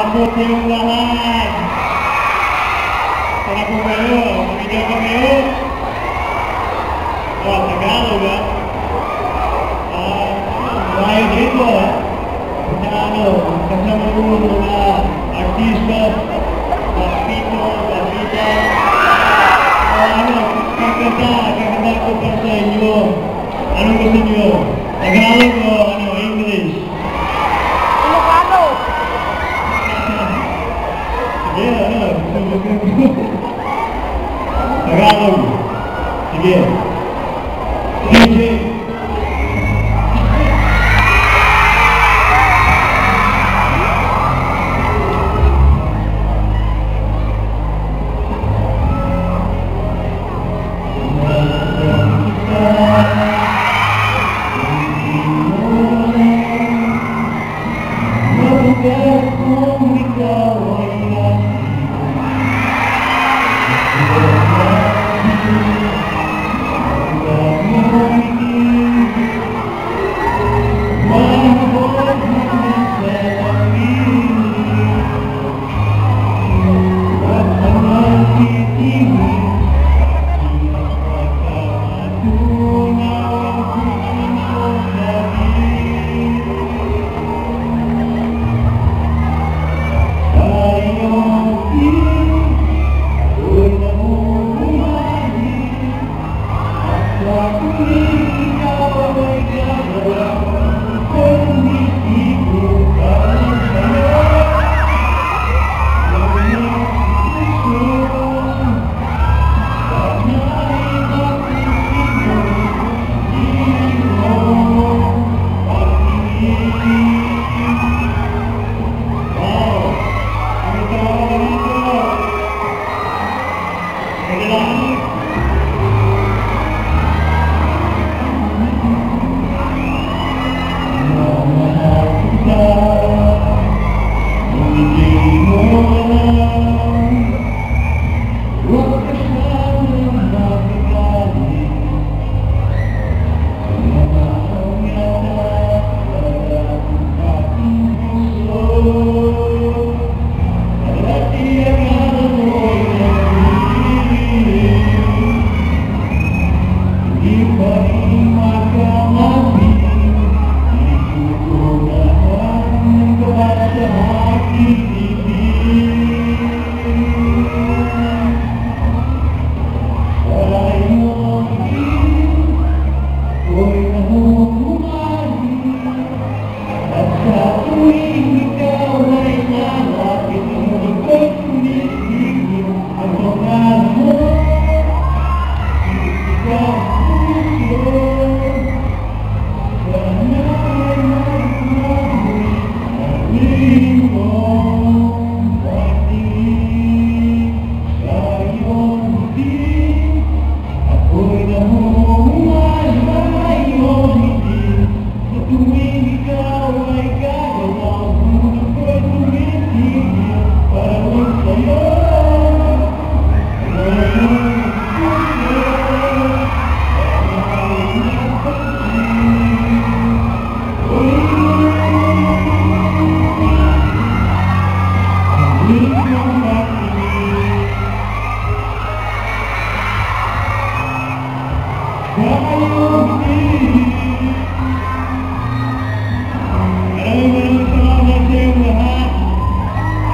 Malambot yung lahat. Sana po kayo. Makinig ba kayo? Tagalog ha? Malayo dito ha? Kasama po mga artista, Papita. Kakanta ko pa sa inyo. Ano gusto nyo? Tagalog o English? Ilocano. Sige, Tagalog. Sige. DJ.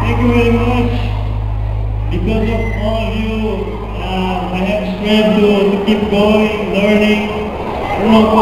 Thank you very much. Because of all of you, I have strength to keep going, learning. Ano po,